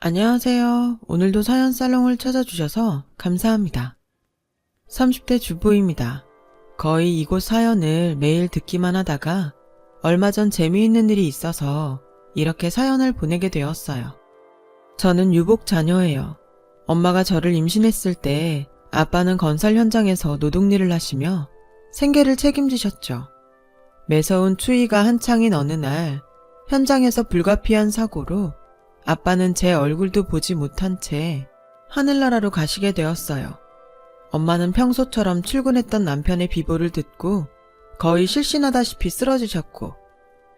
안녕하세요. 오늘도 사연 살롱을 찾아주셔서 감사합니다. 30대 주부입니다. 거의 이곳 사연을 매일 듣기만 하다가 얼마 전 재미있는 일이 있어서 이렇게 사연을 보내게 되었어요. 저는 유복 자녀예요. 엄마가 저를 임신했을 때 아빠는 건설 현장에서 노동일을 하시며 생계를 책임지셨죠. 매서운 추위가 한창인 어느 날 현장에서 불가피한 사고로 아빠는 제 얼굴도 보지 못한 채 하늘나라로 가시게 되었어요. 엄마는 평소처럼 출근했던 남편의 비보를 듣고 거의 실신하다시피 쓰러지셨고,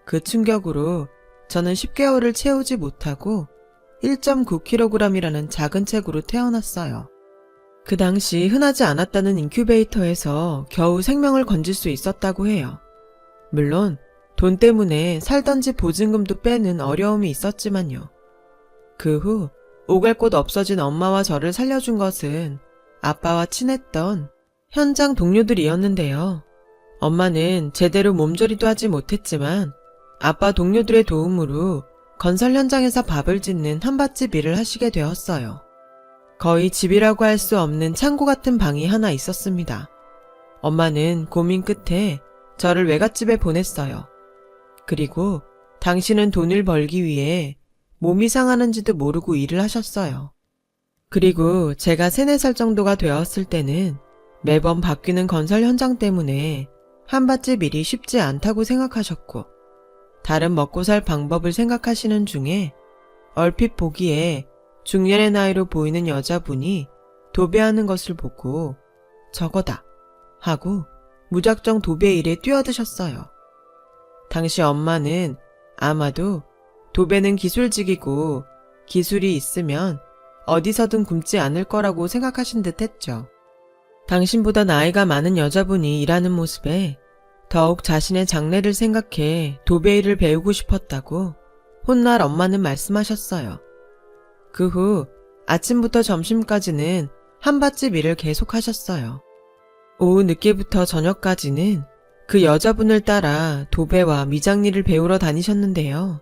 그 충격으로 저는 10개월을 채우지 못하고 1.9kg이라는 작은 체구로 태어났어요. 그 당시 흔하지 않았다는 인큐베이터에서 겨우 생명을 건질 수 있었다고 해요. 물론 돈 때문에 살던 집 보증금도 빼는 어려움이 있었지만요. 그 후 오갈 곳 없어진 엄마와 저를 살려준 것은 아빠와 친했던 현장 동료들이었는데요. 엄마는 제대로 몸조리도 하지 못했지만 아빠 동료들의 도움으로 건설 현장에서 밥을 짓는 한밭집 일을 하시게 되었어요. 거의 집이라고 할 수 없는 창고 같은 방이 하나 있었습니다. 엄마는 고민 끝에 저를 외갓집에 보냈어요. 그리고 당신은 돈을 벌기 위해 몸이 상하는지도 모르고 일을 하셨어요. 그리고 제가 3, 4살 정도가 되었을 때는 매번 바뀌는 건설 현장 때문에 한밭집 일이 쉽지 않다고 생각하셨고, 다른 먹고 살 방법을 생각하시는 중에 얼핏 보기에 중년의 나이로 보이는 여자분이 도배하는 것을 보고 저거다 하고 무작정 도배 일에 뛰어드셨어요. 당시 엄마는 아마도 도배는 기술직이고 기술이 있으면 어디서든 굶지 않을 거라고 생각하신 듯 했죠. 당신보다 나이가 많은 여자분이 일하는 모습에 더욱 자신의 장래를 생각해 도배 일을 배우고 싶었다고 훗날 엄마는 말씀하셨어요. 그 후 아침부터 점심까지는 한밭집 일을 계속하셨어요. 오후 늦게부터 저녁까지는 그 여자분을 따라 도배와 미장일을 배우러 다니셨는데요.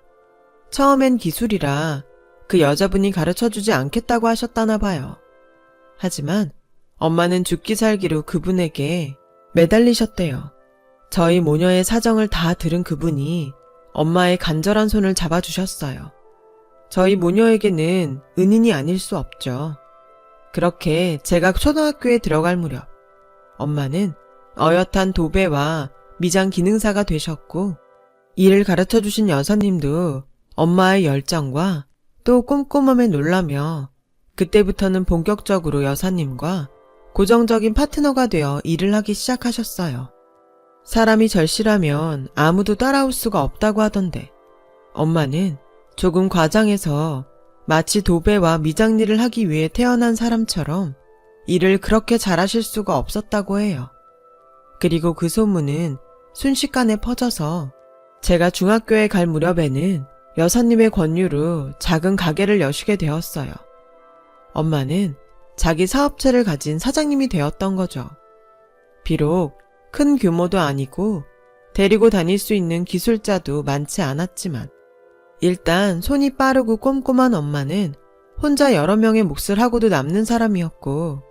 처음엔 기술이라 그 여자분이 가르쳐주지 않겠다고 하셨다나 봐요. 하지만 엄마는 죽기 살기로 그분에게 매달리셨대요. 저희 모녀의 사정을 다 들은 그분이 엄마의 간절한 손을 잡아주셨어요. 저희 모녀에게는 은인이 아닐 수 없죠. 그렇게 제가 초등학교에 들어갈 무렵 엄마는 어엿한 도배와 미장 기능사가 되셨고, 일을 가르쳐주신 여사님도 엄마의 열정과 또 꼼꼼함에 놀라며 그때부터는 본격적으로 여사님과 고정적인 파트너가 되어 일을 하기 시작하셨어요. 사람이 절실하면 아무도 따라올 수가 없다고 하던데 엄마는 조금 과장해서 마치 도배와 미장일을 하기 위해 태어난 사람처럼 일을 그렇게 잘하실 수가 없었다고 해요. 그리고 그 소문은 순식간에 퍼져서 제가 중학교에 갈 무렵에는 여사님의 권유로 작은 가게를 여시게 되었어요. 엄마는 자기 사업체를 가진 사장님이 되었던 거죠. 비록 큰 규모도 아니고 데리고 다닐 수 있는 기술자도 많지 않았지만 일단 손이 빠르고 꼼꼼한 엄마는 혼자 여러 명의 몫을 하고도 남는 사람이었고,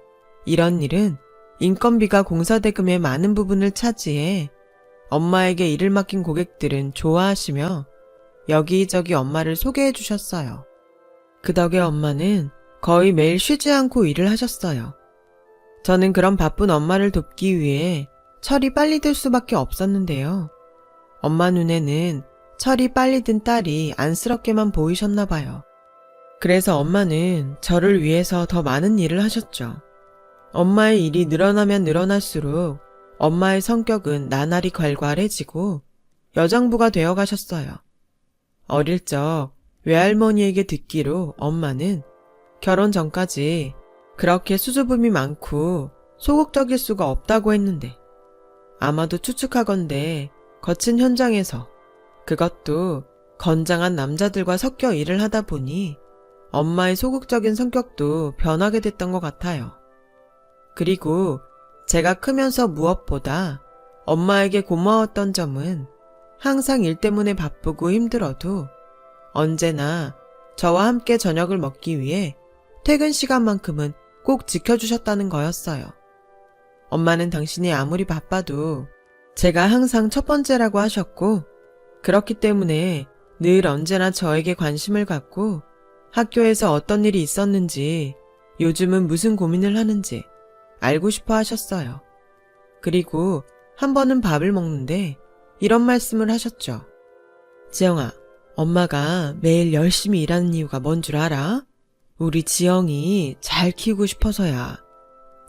이런 일은 인건비가 공사대금의 많은 부분을 차지해 엄마에게 일을 맡긴 고객들은 좋아하시며 여기저기 엄마를 소개해 주셨어요. 그 덕에 엄마는 거의 매일 쉬지 않고 일을 하셨어요. 저는 그런 바쁜 엄마를 돕기 위해 철이 빨리 들 수밖에 없었는데요. 엄마 눈에는 철이 빨리 든 딸이 안쓰럽게만 보이셨나 봐요. 그래서 엄마는 저를 위해서 더 많은 일을 하셨죠. 엄마의 일이 늘어나면 늘어날수록 엄마의 성격은 나날이 괄괄해지고 여장부가 되어 가셨어요. 어릴 적 외할머니에게 듣기로 엄마는 결혼 전까지 그렇게 수줍음이 많고 소극적일 수가 없다고 했는데, 아마도 추측하건대 거친 현장에서, 그것도 건장한 남자들과 섞여 일을 하다 보니 엄마의 소극적인 성격도 변하게 됐던 것 같아요. 그리고 제가 크면서 무엇보다 엄마에게 고마웠던 점은 항상 일 때문에 바쁘고 힘들어도 언제나 저와 함께 저녁을 먹기 위해 퇴근 시간만큼은 꼭 지켜주셨다는 거였어요. 엄마는 당신이 아무리 바빠도 제가 항상 첫 번째라고 하셨고, 그렇기 때문에 늘 언제나 저에게 관심을 갖고 학교에서 어떤 일이 있었는지, 요즘은 무슨 고민을 하는지 알고 싶어 하셨어요. 그리고 한 번은 밥을 먹는데 이런 말씀을 하셨죠. 지영아, 엄마가 매일 열심히 일하는 이유가 뭔 줄 알아? 우리 지영이 잘 키우고 싶어서야.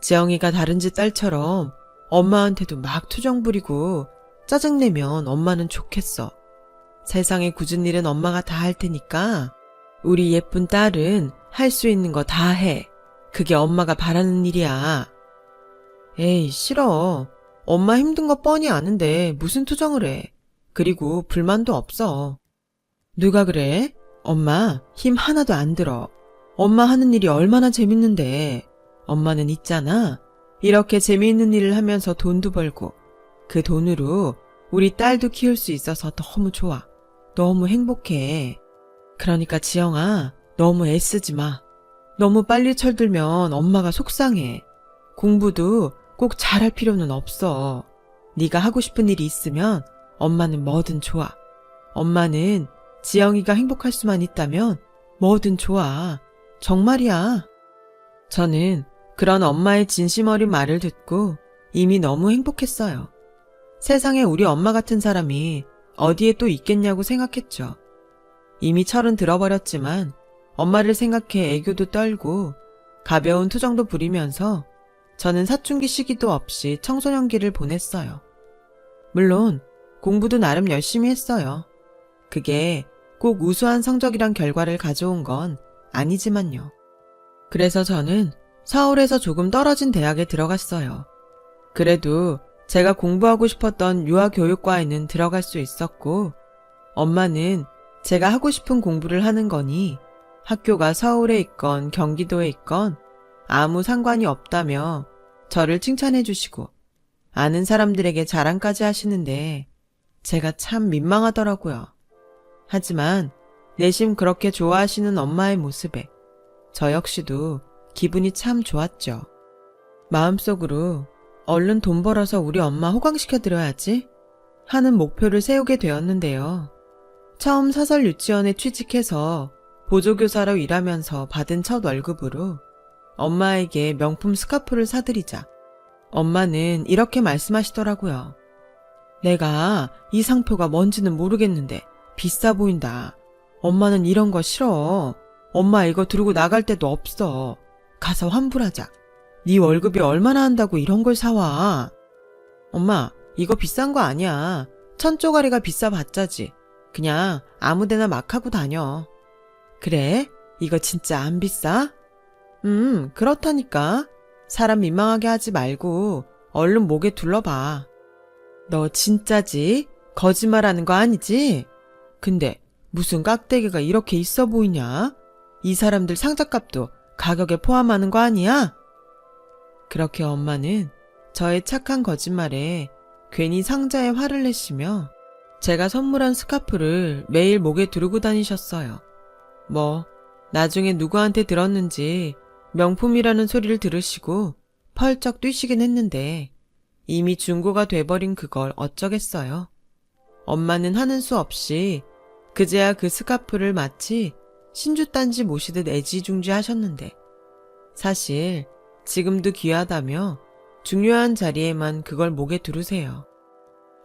지영이가 다른 집 딸처럼 엄마한테도 막 투정 부리고 짜증내면 엄마는 좋겠어. 세상에 굳은 일은 엄마가 다 할 테니까 우리 예쁜 딸은 할 수 있는 거 다 해. 그게 엄마가 바라는 일이야. 에이, 싫어. 엄마 힘든 거 뻔히 아는데 무슨 투정을 해. 그리고 불만도 없어. 누가 그래? 엄마 힘 하나도 안 들어. 엄마 하는 일이 얼마나 재밌는데. 엄마는 있잖아. 이렇게 재미있는 일을 하면서 돈도 벌고 그 돈으로 우리 딸도 키울 수 있어서 너무 좋아. 너무 행복해. 그러니까 지영아, 너무 애쓰지 마. 너무 빨리 철들면 엄마가 속상해. 공부도 꼭 잘할 필요는 없어. 네가 하고 싶은 일이 있으면 엄마는 뭐든 좋아. 엄마는 지영이가 행복할 수만 있다면 뭐든 좋아. 정말이야. 저는 그런 엄마의 진심 어린 말을 듣고 이미 너무 행복했어요. 세상에 우리 엄마 같은 사람이 어디에 또 있겠냐고 생각했죠. 이미 철은 들어버렸지만 엄마를 생각해 애교도 떨고 가벼운 투정도 부리면서 저는 사춘기 시기도 없이 청소년기를 보냈어요. 물론 공부도 나름 열심히 했어요. 그게 꼭 우수한 성적이란 결과를 가져온 건 아니지만요. 그래서 저는 서울에서 조금 떨어진 대학에 들어갔어요. 그래도 제가 공부하고 싶었던 유아교육과에는 들어갈 수 있었고, 엄마는 제가 하고 싶은 공부를 하는 거니 학교가 서울에 있건 경기도에 있건 아무 상관이 없다며 저를 칭찬해 주시고 아는 사람들에게 자랑까지 하시는데 제가 참 민망하더라고요. 하지만 내심 그렇게 좋아하시는 엄마의 모습에 저 역시도 기분이 참 좋았죠. 마음속으로 얼른 돈 벌어서 우리 엄마 호강시켜드려야지 하는 목표를 세우게 되었는데요. 처음 사설 유치원에 취직해서 보조교사로 일하면서 받은 첫 월급으로 엄마에게 명품 스카프를 사드리자 엄마는 이렇게 말씀하시더라고요. 내가 이 상표가 뭔지는 모르겠는데 비싸 보인다. 엄마는 이런 거 싫어. 엄마 이거 들고 나갈 데도 없어. 가서 환불하자. 네 월급이 얼마나 한다고 이런 걸 사와. 엄마 이거 비싼 거 아니야. 1000쪼가리가 비싸봤자지. 그냥 아무데나 막 하고 다녀. 그래? 이거 진짜 안 비싸? 그렇다니까. 사람 민망하게 하지 말고 얼른 목에 둘러봐. 너 진짜지? 거짓말하는 거 아니지? 근데 무슨 깍대기가 이렇게 있어 보이냐? 이 사람들 상자값도 가격에 포함하는 거 아니야? 그렇게 엄마는 저의 착한 거짓말에 괜히 상자에 화를 내시며 제가 선물한 스카프를 매일 목에 두르고 다니셨어요. 뭐 나중에 누구한테 들었는지 명품이라는 소리를 들으시고 펄쩍 뛰시긴 했는데 이미 중고가 돼버린 그걸 어쩌겠어요. 엄마는 하는 수 없이 그제야 그 스카프를 마치 신주단지 모시듯 애지중지 하셨는데 사실 지금도 귀하다며 중요한 자리에만 그걸 목에 두르세요.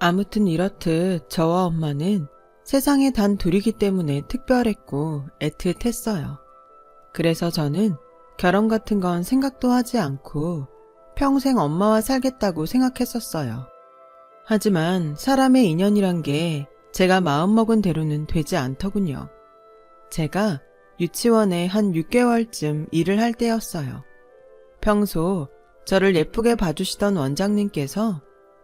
아무튼 이렇듯 저와 엄마는 세상에 단 둘이기 때문에 특별했고 애틋했어요. 그래서 저는 결혼 같은 건 생각도 하지 않고 평생 엄마와 살겠다고 생각했었어요. 하지만 사람의 인연이란 게 제가 마음먹은 대로는 되지 않더군요. 제가 유치원에 한 6개월쯤 일을 할 때였어요. 평소 저를 예쁘게 봐주시던 원장님께서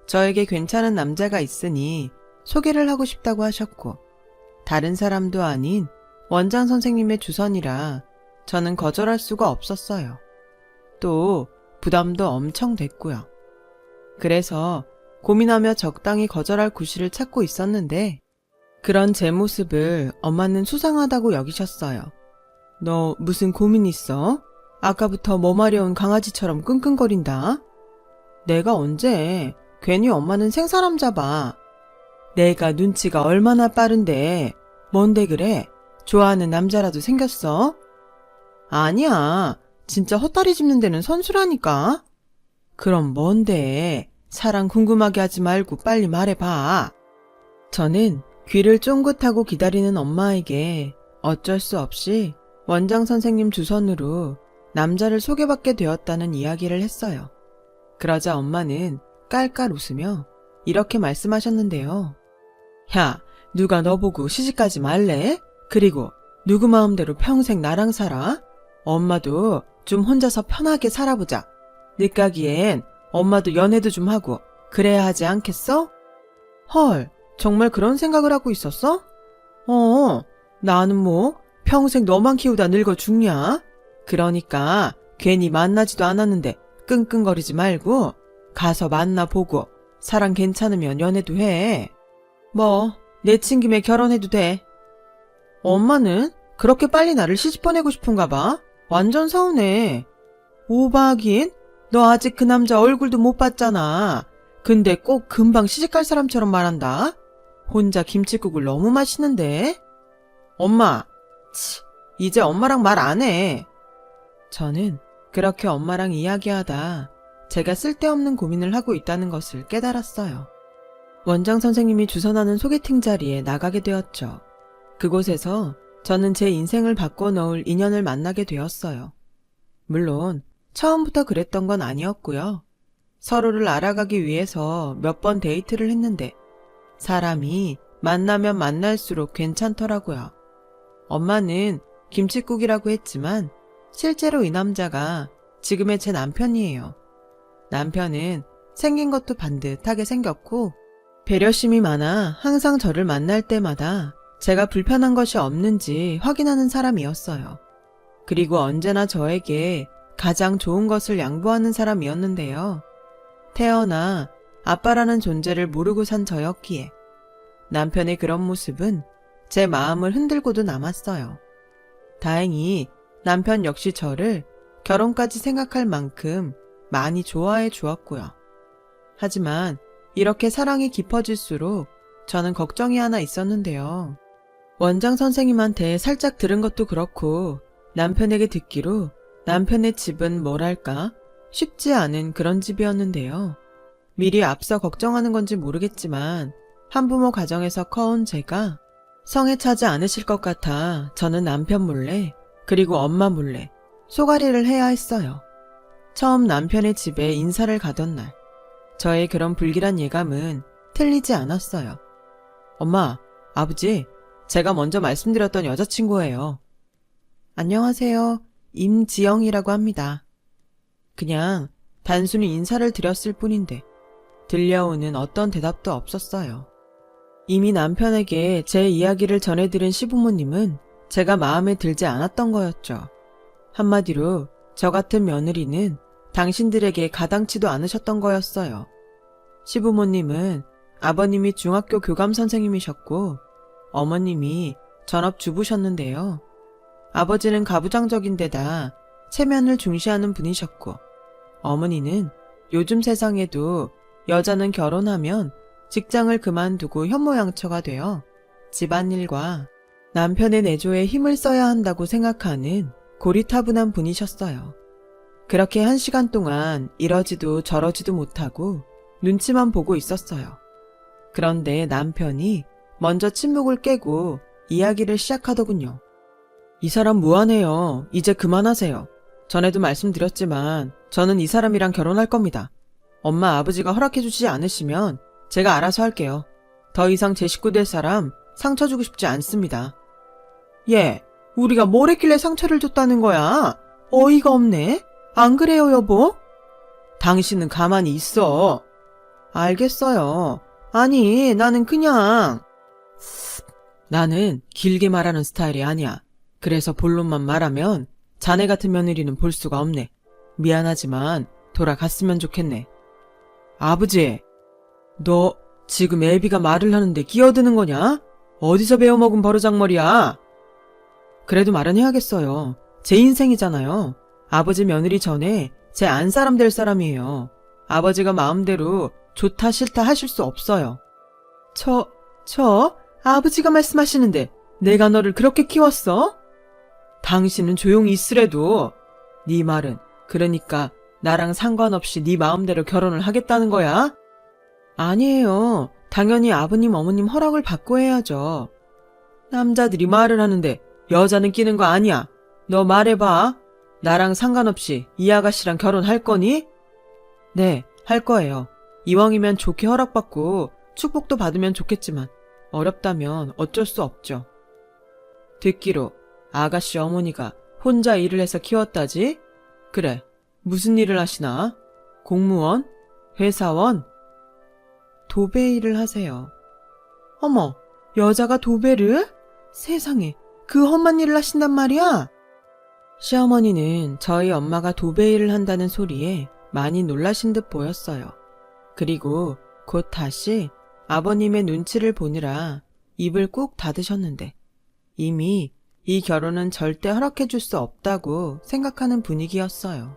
저에게 괜찮은 남자가 있으니 소개를 하고 싶다고 하셨고 다른 사람도 아닌 원장 선생님의 주선이라 저는 거절할 수가 없었어요. 또 부담도 엄청 됐고요. 그래서 고민하며 적당히 거절할 구실을 찾고 있었는데 그런 제 모습을 엄마는 수상하다고 여기셨어요. 너 무슨 고민 있어? 아까부터 뭐 마려운 강아지처럼 끙끙거린다. 내가 언제? 괜히 엄마는 생사람 잡아. 내가 눈치가 얼마나 빠른데. 뭔데 그래? 좋아하는 남자라도 생겼어? 아니야. 진짜 헛다리 짚는 데는 선수라니까. 그럼 뭔데? 사랑 궁금하게 하지 말고 빨리 말해봐. 저는 귀를 쫑긋하고 기다리는 엄마에게 어쩔 수 없이 원장 선생님 주선으로 남자를 소개받게 되었다는 이야기를 했어요. 그러자 엄마는 깔깔 웃으며 이렇게 말씀하셨는데요. 야, 누가 너 보고 시집가지 말래? 그리고 누구 마음대로 평생 나랑 살아? 엄마도 좀 혼자서 편하게 살아보자. 늦가기엔 엄마도 연애도 좀 하고 그래야 하지 않겠어? 헐, 정말 그런 생각을 하고 있었어? 나는 뭐 평생 너만 키우다 늙어 죽냐? 그러니까 괜히 만나지도 않았는데 끙끙거리지 말고 가서 만나보고 사랑 괜찮으면 연애도 해. 뭐 내친 김에 결혼해도 돼. 엄마는 그렇게 빨리 나를 시집 보내고 싶은가 봐. 완전 서운해. 오바하긴? 너 아직 그 남자 얼굴도 못 봤잖아. 근데 꼭 금방 시집갈 사람처럼 말한다. 혼자 김칫국을 너무 마시는데. 엄마, 이제 엄마랑 말 안 해. 저는 그렇게 엄마랑 이야기하다 제가 쓸데없는 고민을 하고 있다는 것을 깨달았어요. 원장 선생님이 주선하는 소개팅 자리에 나가게 되었죠. 그곳에서 저는 제 인생을 바꿔놓을 인연을 만나게 되었어요. 물론 처음부터 그랬던 건 아니었고요. 서로를 알아가기 위해서 몇 번 데이트를 했는데 사람이 만나면 만날수록 괜찮더라고요. 엄마는 김칫국이라고 했지만 실제로 이 남자가 지금의 제 남편이에요. 남편은 생긴 것도 반듯하게 생겼고 배려심이 많아 항상 저를 만날 때마다 제가 불편한 것이 없는지 확인하는 사람이었어요. 그리고 언제나 저에게 가장 좋은 것을 양보하는 사람이었는데요. 태어나 아빠라는 존재를 모르고 산 저였기에 남편의 그런 모습은 제 마음을 흔들고도 남았어요. 다행히 남편 역시 저를 결혼까지 생각할 만큼 많이 좋아해 주었고요. 하지만 이렇게 사랑이 깊어질수록 저는 걱정이 하나 있었는데요. 원장 선생님한테 살짝 들은 것도 그렇고 남편에게 듣기로 남편의 집은 뭐랄까 쉽지 않은 그런 집이었는데요. 미리 앞서 걱정하는 건지 모르겠지만 한부모 가정에서 커온 제가 성에 차지 않으실 것 같아 저는 남편 몰래 그리고 엄마 몰래 쏘가리를 해야 했어요. 처음 남편의 집에 인사를 가던 날 저의 그런 불길한 예감은 틀리지 않았어요. 엄마, 아버지, 제가 먼저 말씀드렸던 여자친구예요. 안녕하세요. 임지영이라고 합니다. 그냥 단순히 인사를 드렸을 뿐인데 들려오는 어떤 대답도 없었어요. 이미 남편에게 제 이야기를 전해들은 시부모님은 제가 마음에 들지 않았던 거였죠. 한마디로 저 같은 며느리는 당신들에게 가당치도 않으셨던 거였어요. 시부모님은 아버님이 중학교 교감 선생님이셨고 어머님이 전업주부셨는데요. 아버지는 가부장적인 데다 체면을 중시하는 분이셨고 어머니는 요즘 세상에도 여자는 결혼하면 직장을 그만두고 현모양처가 되어 집안일과 남편의 내조에 힘을 써야 한다고 생각하는 고리타분한 분이셨어요. 그렇게 1시간 동안 이러지도 저러지도 못하고 눈치만 보고 있었어요. 그런데 남편이 먼저 침묵을 깨고 이야기를 시작하더군요. 이 사람 무안해요. 이제 그만하세요. 전에도 말씀드렸지만 저는 이 사람이랑 결혼할 겁니다. 엄마 아버지가 허락해주지 않으시면 제가 알아서 할게요. 더 이상 제 식구 될 사람 상처 주고 싶지 않습니다. 예, 우리가 뭘 했길래 상처를 줬다는 거야? 어이가 없네. 안 그래요, 여보? 당신은 가만히 있어. 알겠어요. 아니, 나는 그냥... 나는 길게 말하는 스타일이 아니야. 그래서 본론만 말하면 자네 같은 며느리는 볼 수가 없네. 미안하지만 돌아갔으면 좋겠네. 아버지, 너 지금 애비가 말을 하는데 끼어드는 거냐? 어디서 배워먹은 버르장머리야? 그래도 말은 해야겠어요. 제 인생이잖아요. 아버지 며느리 전에 제 안사람 될 사람이에요. 아버지가 마음대로 좋다 싫다 하실 수 없어요. 아버지가 말씀하시는데 내가 너를 그렇게 키웠어? 당신은 조용히 있으래도. 네 말은 그러니까 나랑 상관없이 네 마음대로 결혼을 하겠다는 거야? 아니에요. 당연히 아버님 어머님 허락을 받고 해야죠. 남자들이 말을 하는데 여자는 끼는 거 아니야. 너 말해봐. 나랑 상관없이 이 아가씨랑 결혼할 거니? 네, 할 거예요. 이왕이면 좋게 허락받고 축복도 받으면 좋겠지만 어렵다면 어쩔 수 없죠. 듣기로 아가씨 어머니가 혼자 일을 해서 키웠다지? 그래, 무슨 일을 하시나? 공무원? 회사원? 도배 일을 하세요. 어머, 여자가 도배를? 세상에, 그 험한 일을 하신단 말이야? 시어머니는 저희 엄마가 도배 일을 한다는 소리에 많이 놀라신 듯 보였어요. 그리고 곧 다시 아버님의 눈치를 보느라 입을 꾹 닫으셨는데 이미 이 결혼은 절대 허락해 줄 수 없다고 생각하는 분위기였어요.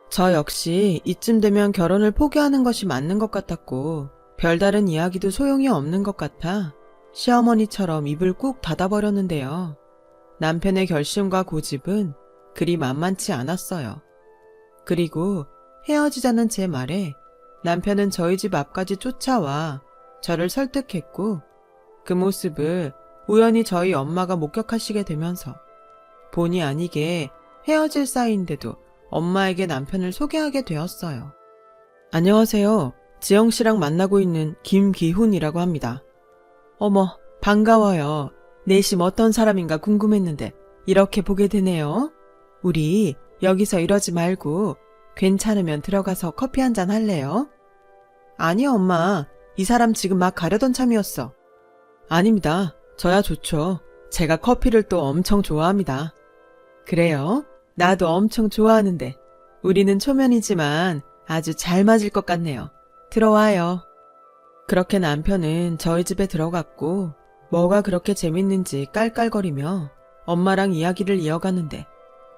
저 역시 이쯤 되면 결혼을 포기하는 것이 맞는 것 같았고 별다른 이야기도 소용이 없는 것 같아 시어머니처럼 입을 꾹 닫아버렸는데요. 남편의 결심과 고집은 그리 만만치 않았어요. 그리고 헤어지자는 제 말에 남편은 저희 집 앞까지 쫓아와 저를 설득했고 그 모습을 우연히 저희 엄마가 목격하시게 되면서 본의 아니게 헤어질 사이인데도 엄마에게 남편을 소개하게 되었어요. 안녕하세요. 지영 씨랑 만나고 있는 김기훈이라고 합니다. 어머, 반가워요. 내심 어떤 사람인가 궁금했는데 이렇게 보게 되네요. 우리 여기서 이러지 말고 괜찮으면 들어가서 커피 한잔 할래요? 아니요, 엄마. 이 사람 지금 막 가려던 참이었어. 아닙니다. 저야 좋죠. 제가 커피를 또 엄청 좋아합니다. 그래요? 나도 엄청 좋아하는데 우리는 초면이지만 아주 잘 맞을 것 같네요. 들어와요. 그렇게 남편은 저희 집에 들어갔고 뭐가 그렇게 재밌는지 깔깔거리며 엄마랑 이야기를 이어가는데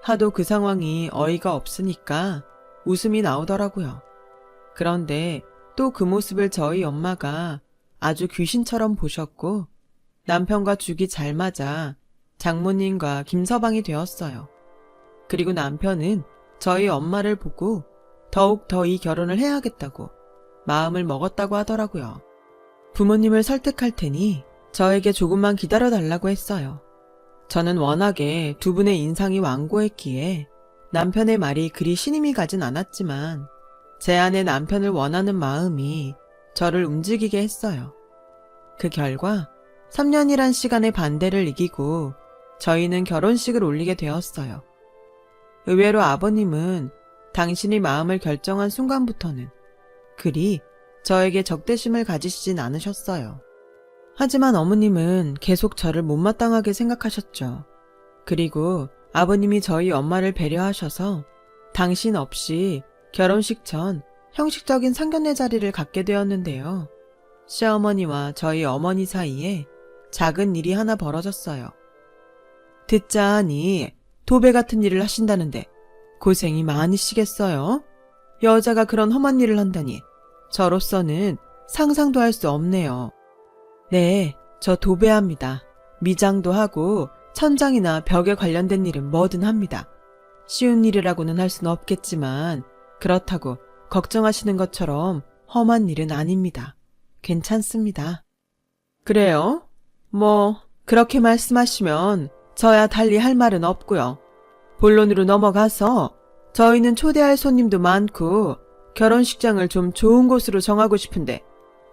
하도 그 상황이 어이가 없으니까 웃음이 나오더라고요. 그런데 또 그 모습을 저희 엄마가 아주 귀신처럼 보셨고 남편과 죽이 잘 맞아 장모님과 김서방이 되었어요. 그리고 남편은 저희 엄마를 보고 더욱 더 이 결혼을 해야겠다고 마음을 먹었다고 하더라고요. 부모님을 설득할 테니 저에게 조금만 기다려달라고 했어요. 저는 워낙에 두 분의 인상이 완고했기에 남편의 말이 그리 신임이 가진 않았지만 제 안에 남편을 원하는 마음이 저를 움직이게 했어요. 그 결과 3년이란 시간의 반대를 이기고 저희는 결혼식을 올리게 되었어요. 의외로 아버님은 당신이 마음을 결정한 순간부터는 그리 저에게 적대심을 가지시진 않으셨어요. 하지만 어머님은 계속 저를 못마땅하게 생각하셨죠. 그리고 아버님이 저희 엄마를 배려하셔서 당신 없이 결혼식 전 형식적인 상견례 자리를 갖게 되었는데요. 시어머니와 저희 어머니 사이에 작은 일이 하나 벌어졌어요. 듣자 하니 도배 같은 일을 하신다는데 고생이 많으시겠어요? 여자가 그런 험한 일을 한다니 저로서는 상상도 할 수 없네요. 네, 저 도배합니다. 미장도 하고 천장이나 벽에 관련된 일은 뭐든 합니다. 쉬운 일이라고는 할 수는 없겠지만 그렇다고 걱정하시는 것처럼 험한 일은 아닙니다. 괜찮습니다. 그래요? 뭐 그렇게 말씀하시면 저야 달리 할 말은 없고요. 본론으로 넘어가서 저희는 초대할 손님도 많고 결혼식장을 좀 좋은 곳으로 정하고 싶은데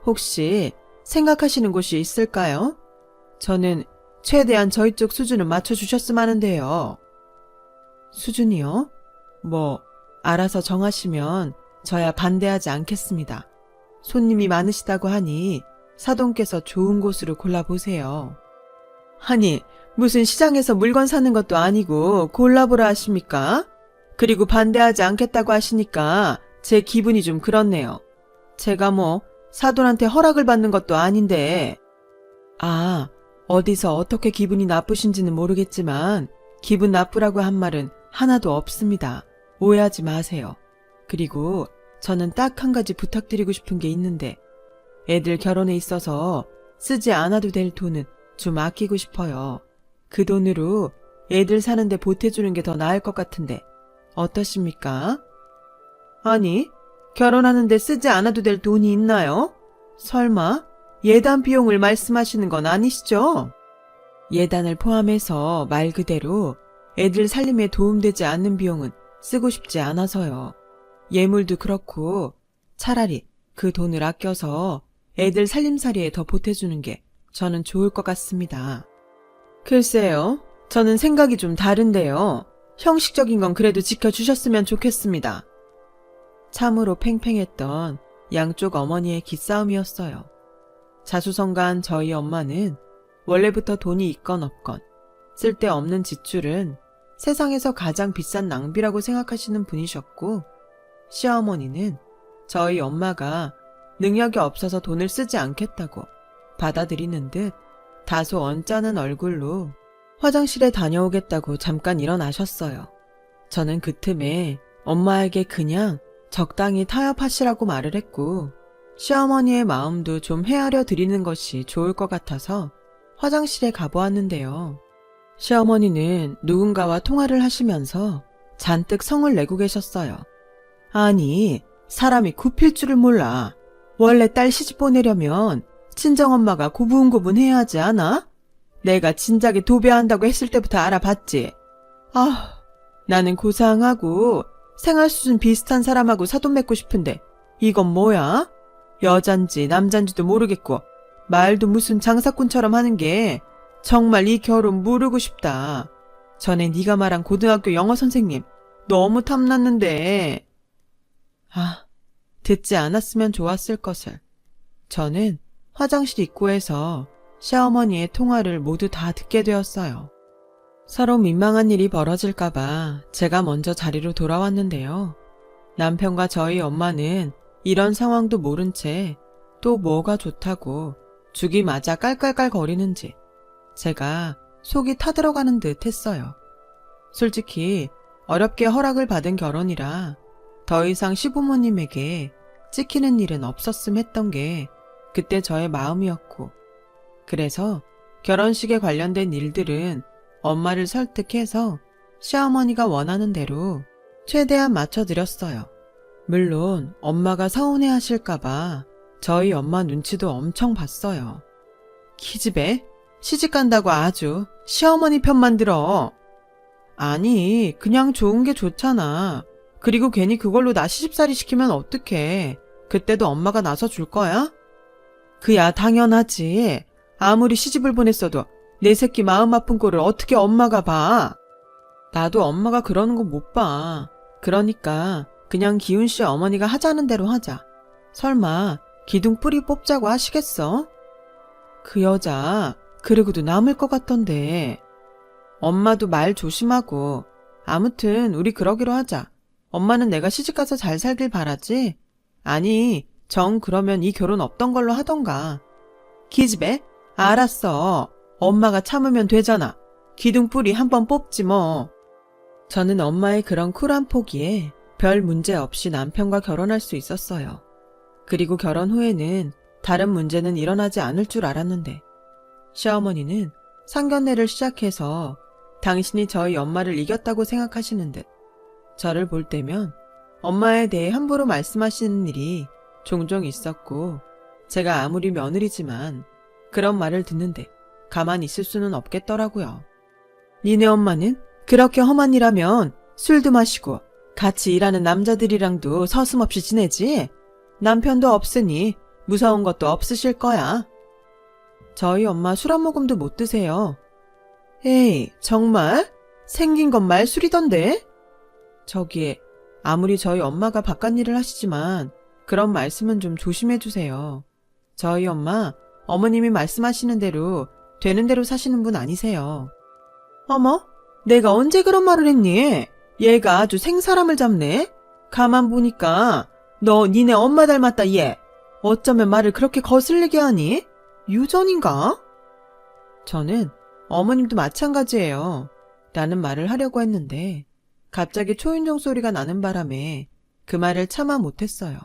혹시 생각하시는 곳이 있을까요? 저는 최대한 저희 쪽 수준을 맞춰주셨으면 하는데요. 수준이요? 뭐 알아서 정하시면 저야 반대하지 않겠습니다. 손님이 많으시다고 하니 사돈께서 좋은 곳으로 골라보세요. 아니 무슨 시장에서 물건 사는 것도 아니고 골라보라 하십니까? 그리고 반대하지 않겠다고 하시니까 제 기분이 좀 그렇네요. 제가 뭐 사돈한테 허락을 받는 것도 아닌데. 아, 어디서 어떻게 기분이 나쁘신지는 모르겠지만 기분 나쁘라고 한 말은 하나도 없습니다. 오해하지 마세요. 그리고 저는 딱 한 가지 부탁드리고 싶은 게 있는데 애들 결혼에 있어서 쓰지 않아도 될 돈은 좀 아끼고 싶어요. 그 돈으로 애들 사는데 보태주는 게 더 나을 것 같은데 어떠십니까? 아니, 결혼하는데 쓰지 않아도 될 돈이 있나요? 설마 예단 비용을 말씀하시는 건 아니시죠? 예단을 포함해서 말 그대로 애들 살림에 도움되지 않는 비용은 쓰고 싶지 않아서요. 예물도 그렇고 차라리 그 돈을 아껴서 애들 살림살이에 더 보태주는 게 저는 좋을 것 같습니다. 글쎄요, 저는 생각이 좀 다른데요. 형식적인 건 그래도 지켜주셨으면 좋겠습니다. 참으로 팽팽했던 양쪽 어머니의 기싸움이었어요. 자수성가한 저희 엄마는 원래부터 돈이 있건 없건 쓸데없는 지출은 세상에서 가장 비싼 낭비라고 생각하시는 분이셨고, 시어머니는 저희 엄마가 능력이 없어서 돈을 쓰지 않겠다고 받아들이는 듯 다소 언짢은 얼굴로 화장실에 다녀오겠다고 잠깐 일어나셨어요. 저는 그 틈에 엄마에게 그냥 적당히 타협하시라고 말을 했고, 시어머니의 마음도 좀 헤아려 드리는 것이 좋을 것 같아서 화장실에 가보았는데요. 시어머니는 누군가와 통화를 하시면서 잔뜩 성을 내고 계셨어요. 아니, 사람이 굽힐 줄을 몰라. 원래 딸 시집 보내려면 친정엄마가 고분고분해야 하지 않아? 내가 진작에 도배한다고 했을 때부터 알아봤지. 아, 나는 고상하고 생활 수준 비슷한 사람하고 사돈 맺고 싶은데 이건 뭐야? 여잔지 남잔지도 모르겠고 말도 무슨 장사꾼처럼 하는 게 정말 이 결혼 모르고 싶다. 전에 네가 말한 고등학교 영어 선생님 너무 탐났는데. 아, 듣지 않았으면 좋았을 것을. 저는 화장실 입구에서 시어머니의 통화를 모두 다 듣게 되었어요. 서로 민망한 일이 벌어질까봐 제가 먼저 자리로 돌아왔는데요. 남편과 저희 엄마는 이런 상황도 모른 채 또 뭐가 좋다고 죽이 맞아 깔깔깔 거리는지 제가 속이 타들어가는 듯 했어요. 솔직히 어렵게 허락을 받은 결혼이라 더 이상 시부모님에게 찍히는 일은 없었음 했던 게 그때 저의 마음이었고, 그래서 결혼식에 관련된 일들은 엄마를 설득해서 시어머니가 원하는 대로 최대한 맞춰드렸어요. 물론 엄마가 서운해 하실까봐 저희 엄마 눈치도 엄청 봤어요. 기집애, 시집간다고 아주 시어머니 편만 들어. 아니, 그냥 좋은 게 좋잖아. 그리고 괜히 그걸로 나 시집살이 시키면 어떡해. 그때도 엄마가 나서 줄 거야? 그야 당연하지. 아무리 시집을 보냈어도 내 새끼 마음 아픈 꼴을 어떻게 엄마가 봐. 나도 엄마가 그러는 거 못 봐. 그러니까 그냥 기훈씨 어머니가 하자는 대로 하자. 설마 기둥 뿌리 뽑자고 하시겠어? 그 여자 그러고도 남을 것 같던데. 엄마도 말 조심하고. 아무튼 우리 그러기로 하자. 엄마는 내가 시집가서 잘 살길 바라지? 아니, 정 그러면 이 결혼 없던 걸로 하던가. 기집애? 알았어. 엄마가 참으면 되잖아. 기둥 뿌리 한번 뽑지 뭐. 저는 엄마의 그런 쿨한 포기에 별 문제 없이 남편과 결혼할 수 있었어요. 그리고 결혼 후에는 다른 문제는 일어나지 않을 줄 알았는데, 시어머니는 상견례를 시작해서 당신이 저희 엄마를 이겼다고 생각하시는 듯 저를 볼 때면 엄마에 대해 함부로 말씀하시는 일이 종종 있었고, 제가 아무리 며느리지만 그런 말을 듣는데 가만히 있을 수는 없겠더라고요. 니네 엄마는 그렇게 험한 일하면 술도 마시고 같이 일하는 남자들이랑도 서슴없이 지내지? 남편도 없으니 무서운 것도 없으실 거야. 저희 엄마 술 한 모금도 못 드세요. 에이, 정말? 생긴 건 말술이던데? 저기에 아무리 저희 엄마가 바깥일을 하시지만 그런 말씀은 좀 조심해 주세요. 저희 엄마, 어머님이 말씀하시는 대로 되는 대로 사시는 분 아니세요. 어머, 내가 언제 그런 말을 했니? 얘가 아주 생사람을 잡네? 가만 보니까 너 니네 엄마 닮았다 얘. 어쩌면 말을 그렇게 거슬리게 하니? 유전인가? 저는 어머님도 마찬가지예요. 라는 말을 하려고 했는데 갑자기 초인종 소리가 나는 바람에 그 말을 참아 못했어요.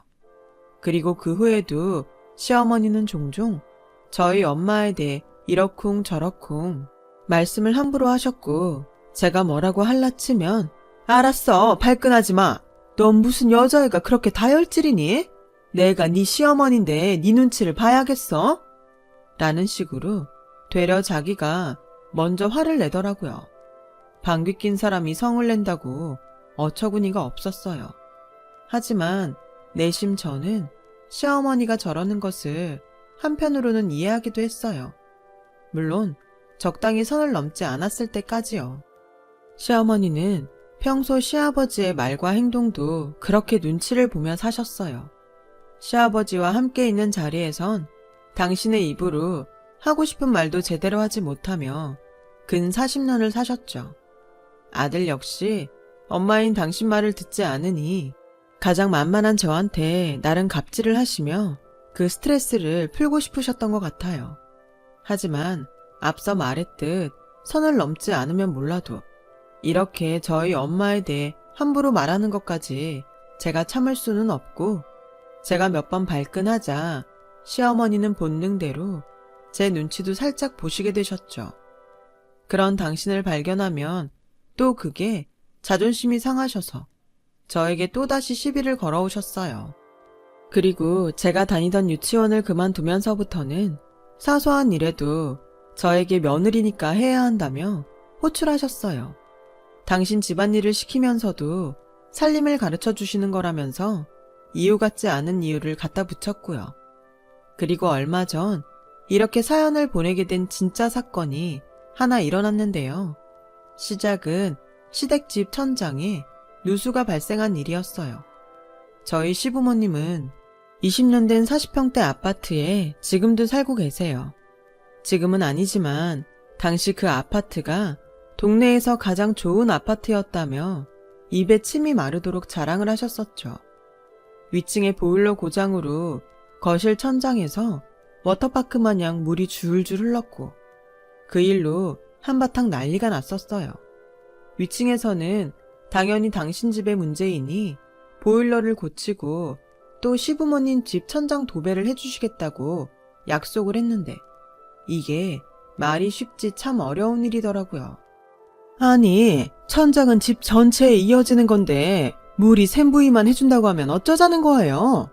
그리고 그 후에도 시어머니는 종종 저희 엄마에 대해 이러쿵 저러쿵 말씀을 함부로 하셨고 제가 뭐라고 할라치면 알았어, 발끈하지 마. 넌 무슨 여자애가 그렇게 다혈질이니? 내가 네 시어머니인데 네 눈치를 봐야겠어? 라는 식으로 되려 자기가 먼저 화를 내더라고요. 방귀 낀 사람이 성을 낸다고 어처구니가 없었어요. 하지만 내심 저는 시어머니가 저러는 것을 한편으로는 이해하기도 했어요. 물론 적당히 선을 넘지 않았을 때까지요. 시어머니는 평소 시아버지의 말과 행동도 그렇게 눈치를 보며 사셨어요. 시아버지와 함께 있는 자리에선 당신의 입으로 하고 싶은 말도 제대로 하지 못하며 근 40년을 사셨죠. 아들 역시 엄마인 당신 말을 듣지 않으니 가장 만만한 저한테 나름 갑질을 하시며 그 스트레스를 풀고 싶으셨던 것 같아요. 하지만 앞서 말했듯 선을 넘지 않으면 몰라도 이렇게 저희 엄마에 대해 함부로 말하는 것까지 제가 참을 수는 없고 제가 몇 번 발끈하자 시어머니는 본능대로 제 눈치도 살짝 보시게 되셨죠. 그런 당신을 발견하면 또 그게 자존심이 상하셔서 저에게 또다시 시비를 걸어오셨어요. 그리고 제가 다니던 유치원을 그만두면서부터는 사소한 일에도 저에게 며느리니까 해야 한다며 호출하셨어요. 당신 집안일을 시키면서도 살림을 가르쳐 주시는 거라면서 이유 같지 않은 이유를 갖다 붙였고요. 그리고 얼마 전 이렇게 사연을 보내게 된 진짜 사건이 하나 일어났는데요. 시작은 시댁집 천장에 누수가 발생한 일이었어요. 저희 시부모님은 20년 된 40평대 아파트에 지금도 살고 계세요. 지금은 아니지만 당시 그 아파트가 동네에서 가장 좋은 아파트였다며 입에 침이 마르도록 자랑을 하셨었죠. 위층의 보일러 고장으로 거실 천장에서 워터파크 마냥 물이 줄줄 흘렀고 그 일로 한바탕 난리가 났었어요. 위층에서는 당연히 당신 집의 문제이니 보일러를 고치고 또 시부모님 집 천장 도배를 해주시겠다고 약속을 했는데 이게 말이 쉽지 참 어려운 일이더라고요. 아니, 천장은 집 전체에 이어지는 건데 물이 샘 부위만 해준다고 하면 어쩌자는 거예요?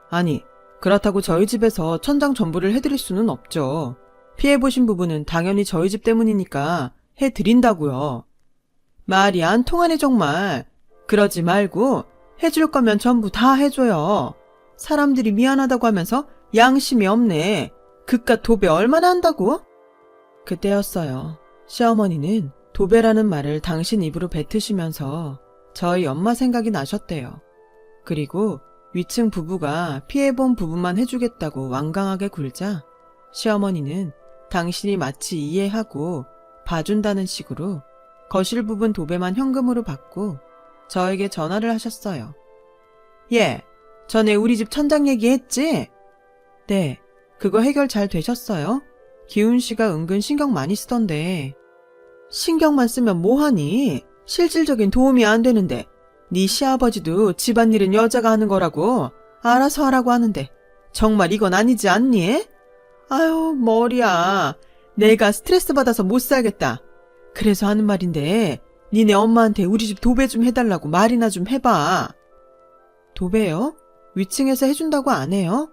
아니, 그렇다고 저희 집에서 천장 전부를 해드릴 수는 없죠. 피해보신 부분은 당연히 저희 집 때문이니까 해드린다고요. 말이 안 통하네 정말. 그러지 말고 해줄 거면 전부 다 해줘요. 사람들이 미안하다고 하면서 양심이 없네. 그깟 도배 얼마나 한다고? 그때였어요. 시어머니는 도배라는 말을 당신 입으로 뱉으시면서 저희 엄마 생각이 나셨대요. 그리고 위층 부부가 피해본 부분만 해주겠다고 완강하게 굴자 시어머니는 당신이 마치 이해하고 봐준다는 식으로 거실 부분 도배만 현금으로 받고 저에게 전화를 하셨어요. 예, 전에 우리 집 천장 얘기했지? 네, 그거 해결 잘 되셨어요? 기훈 씨가 은근 신경 많이 쓰던데. 신경만 쓰면 뭐하니? 실질적인 도움이 안 되는데. 네 시아버지도 집안일은 여자가 하는 거라고 알아서 하라고 하는데 정말 이건 아니지 않니? 아유, 머리야. 내가 스트레스 받아서 못 살겠다. 그래서 하는 말인데 니네 엄마한테 우리 집 도배 좀 해달라고 말이나 좀 해봐. 도배요? 위층에서 해준다고 안 해요?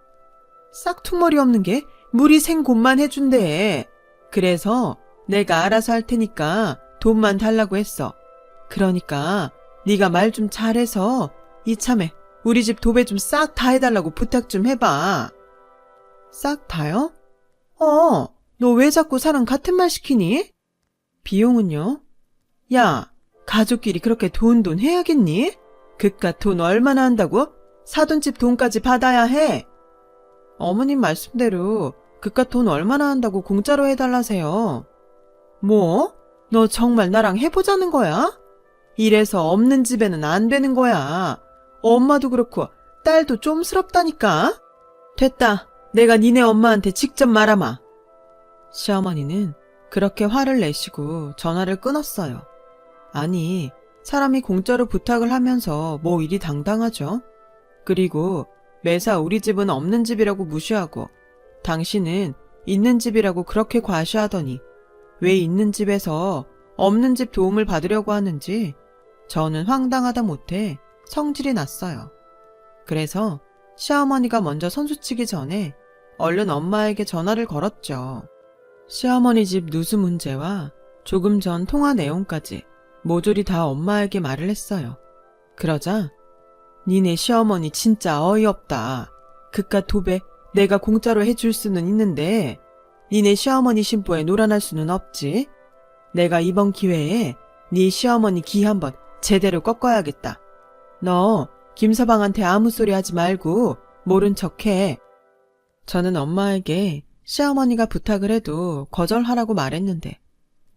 싹퉁머리 없는 게 물이 생 곳만 해준대. 그래서 내가 알아서 할 테니까 돈만 달라고 했어. 그러니까 네가 말 좀 잘해서 이참에 우리 집 도배 좀 싹 다 해달라고 부탁 좀 해봐. 싹 다요? 너 왜 자꾸 사람 같은 말 시키니? 비용은요? 야, 가족끼리 그렇게 돈 해야겠니? 그깟 돈 얼마나 한다고? 사돈집 돈까지 받아야 해. 어머님 말씀대로 그깟 돈 얼마나 한다고 공짜로 해달라세요. 뭐? 너 정말 나랑 해보자는 거야? 이래서 없는 집에는 안 되는 거야. 엄마도 그렇고 딸도 쫌스럽다니까. 됐다. 내가 니네 엄마한테 직접 말하마. 시어머니는 그렇게 화를 내시고 전화를 끊었어요. 아니, 사람이 공짜로 부탁을 하면서 뭐 일이 당당하죠? 그리고 매사 우리 집은 없는 집이라고 무시하고 당신은 있는 집이라고 그렇게 과시하더니 왜 있는 집에서 없는 집 도움을 받으려고 하는지 저는 황당하다 못해 성질이 났어요. 그래서 시어머니가 먼저 선수치기 전에 얼른 엄마에게 전화를 걸었죠. 시어머니 집 누수 문제와 조금 전 통화 내용까지 모조리 다 엄마에게 말을 했어요. 그러자 니네 시어머니 진짜 어이없다. 그깟 도배 내가 공짜로 해줄 수는 있는데 니네 시어머니 심보에 놀아날 수는 없지. 내가 이번 기회에 네 시어머니 기 한번 제대로 꺾어야겠다. 너 김서방한테 아무 소리 하지 말고 모른 척해. 저는 엄마에게 시어머니가 부탁을 해도 거절하라고 말했는데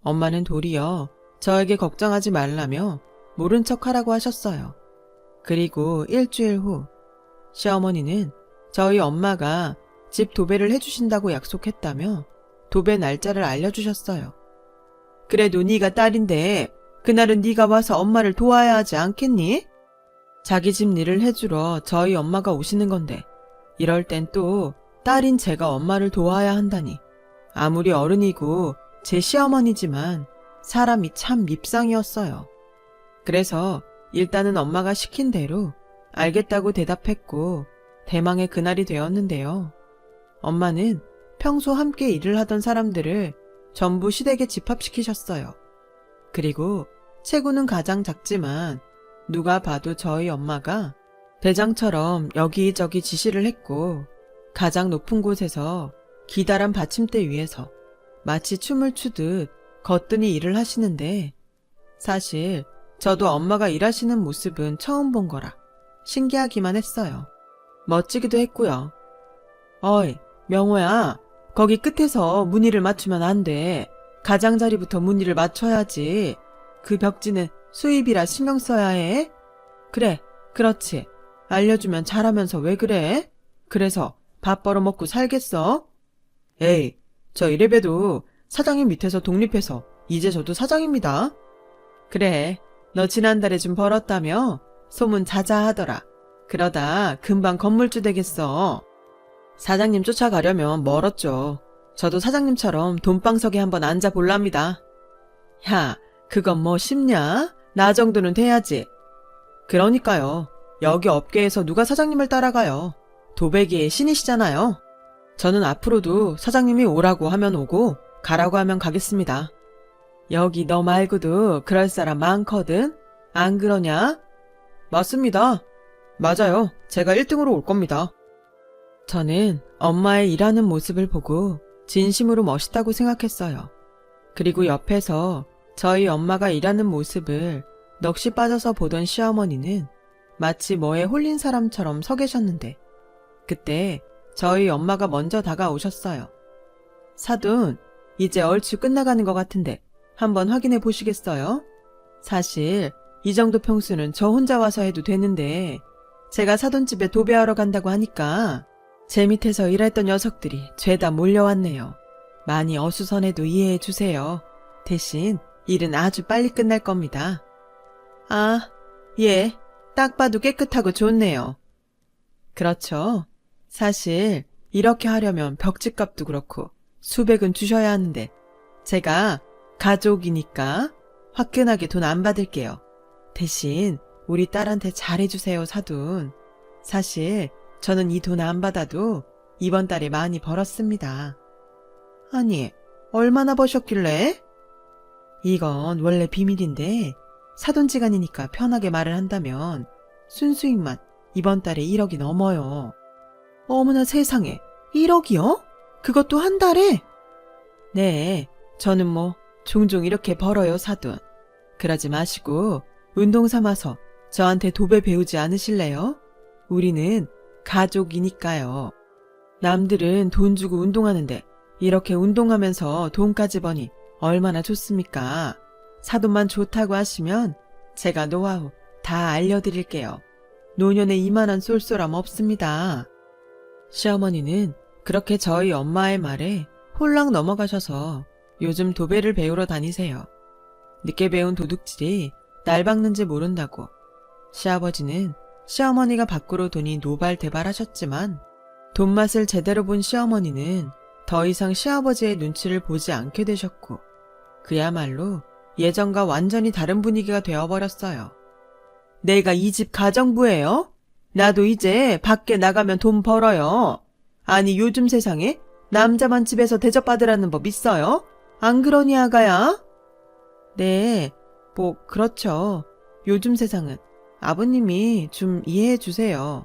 엄마는 도리어 저에게 걱정하지 말라며 모른 척하라고 하셨어요. 그리고 일주일 후 시어머니는 저희 엄마가 집 도배를 해주신다고 약속했다며 도배 날짜를 알려주셨어요. 그래도 네가 딸인데 그날은 네가 와서 엄마를 도와야 하지 않겠니? 자기 집 일을 해주러 저희 엄마가 오시는 건데 이럴 땐 또 딸인 제가 엄마를 도와야 한다니. 아무리 어른이고 제 시어머니지만 사람이 참 밉상이었어요. 그래서 일단은 엄마가 시킨 대로 알겠다고 대답했고 대망의 그날이 되었는데요. 엄마는 평소 함께 일을 하던 사람들을 전부 시댁에 집합시키셨어요. 그리고 체구는 가장 작지만 누가 봐도 저희 엄마가 대장처럼 여기저기 지시를 했고 가장 높은 곳에서 기다란 받침대 위에서 마치 춤을 추듯 거뜬히 일을 하시는데 사실 저도 엄마가 일하시는 모습은 처음 본 거라 신기하기만 했어요. 멋지기도 했고요. 어이, 명호야, 거기 끝에서 무늬를 맞추면 안 돼. 가장자리부터 무늬를 맞춰야지. 그 벽지는 수입이라 신경 써야 해. 그래, 그렇지. 알려주면 잘하면서 왜 그래? 그래서 밥 벌어먹고 살겠어? 에이, 저 이래봬도 사장님 밑에서 독립해서 이제 저도 사장입니다. 그래, 너 지난달에 좀 벌었다며? 소문 자자하더라. 그러다 금방 건물주 되겠어. 사장님 쫓아가려면 멀었죠. 저도 사장님처럼 돈방석에 한번 앉아볼랍니다. 야, 그건 뭐 쉽냐? 나 정도는 돼야지. 그러니까요. 여기 업계에서 누가 사장님을 따라가요. 도배기의 신이시잖아요. 저는 앞으로도 사장님이 오라고 하면 오고 가라고 하면 가겠습니다. 여기 너 말고도 그럴 사람 많거든? 안 그러냐? 맞습니다. 맞아요. 제가 1등으로 올 겁니다. 저는 엄마의 일하는 모습을 보고 진심으로 멋있다고 생각했어요. 그리고 옆에서 저희 엄마가 일하는 모습을 넋이 빠져서 보던 시어머니는 마치 뭐에 홀린 사람처럼 서 계셨는데 그때 저희 엄마가 먼저 다가오셨어요. 사돈, 이제 얼추 끝나가는 것 같은데 한번 확인해 보시겠어요? 사실 이 정도 평수는 저 혼자 와서 해도 되는데 제가 사돈집에 도배하러 간다고 하니까 제 밑에서 일했던 녀석들이 죄다 몰려왔네요. 많이 어수선해도 이해해 주세요. 대신 일은 아주 빨리 끝날 겁니다. 아, 예, 딱 봐도 깨끗하고 좋네요. 그렇죠. 사실 이렇게 하려면 벽지값도 그렇고 수백은 주셔야 하는데 제가 가족이니까 화끈하게 돈 안 받을게요. 대신 우리 딸한테 잘해주세요, 사돈. 사실 저는 이 돈 안 받아도 이번 달에 많이 벌었습니다. 아니, 얼마나 버셨길래? 이건 원래 비밀인데 사돈지간이니까 편하게 말을 한다면 순수익만 이번 달에 1억이 넘어요. 어머나 세상에, 1억이요? 그것도 한 달에? 네, 저는 뭐 종종 이렇게 벌어요, 사돈. 그러지 마시고 운동 삼아서 저한테 도배 배우지 않으실래요? 우리는 가족이니까요. 남들은 돈 주고 운동하는데 이렇게 운동하면서 돈까지 버니 얼마나 좋습니까? 사돈만 좋다고 하시면 제가 노하우 다 알려드릴게요. 노년에 이만한 쏠쏠함 없습니다. 시어머니는 그렇게 저희 엄마의 말에 홀랑 넘어가셔서 요즘 도배를 배우러 다니세요. 늦게 배운 도둑질이 날 박는지 모른다고. 시아버지는 시어머니가 밖으로 돈이 노발대발하셨지만 돈맛을 제대로 본 시어머니는 더 이상 시아버지의 눈치를 보지 않게 되셨고 그야말로 예전과 완전히 다른 분위기가 되어버렸어요. 내가 이 집 가정부예요? 나도 이제 밖에 나가면 돈 벌어요. 아니 요즘 세상에 남자만 집에서 대접받으라는 법 있어요? 안 그러니 아가야? 네, 뭐 그렇죠. 요즘 세상은 아버님이 좀 이해해 주세요.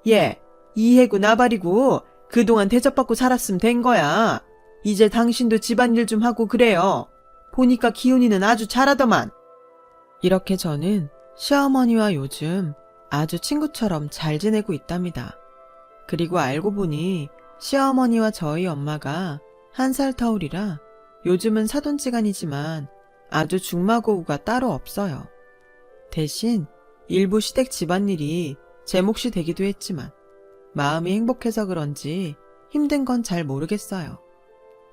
예, 이해고 나발이고 그동안 대접받고 살았으면 된 거야. 이제 당신도 집안일 좀 하고 그래요. 보니까 기훈이는 아주 잘하더만. 이렇게 저는 시어머니와 요즘 아주 친구처럼 잘 지내고 있답니다. 그리고 알고 보니 시어머니와 저희 엄마가 1살 터울이라 요즘은 사돈지간이지만 아주 중마고우가 따로 없어요. 대신 일부 시댁 집안일이 제 몫이 되기도 했지만 마음이 행복해서 그런지 힘든 건 잘 모르겠어요.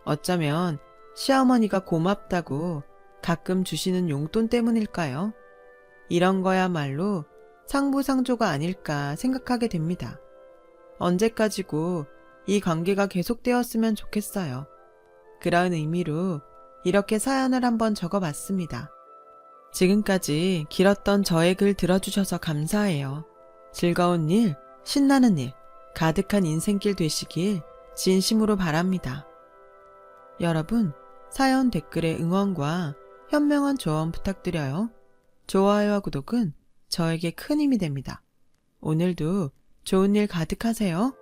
어쩌면 시어머니가 고맙다고 가끔 주시는 용돈 때문일까요? 이런 거야말로 상부상조가 아닐까 생각하게 됩니다. 언제까지고 이 관계가 계속되었으면 좋겠어요. 그런 의미로 이렇게 사연을 한번 적어봤습니다. 지금까지 길었던 저의 글 들어주셔서 감사해요. 즐거운 일, 신나는 일, 가득한 인생길 되시길 진심으로 바랍니다. 여러분, 사연 댓글에 응원과 현명한 조언 부탁드려요. 좋아요와 구독은 저에게 큰 힘이 됩니다. 오늘도 좋은 일 가득하세요.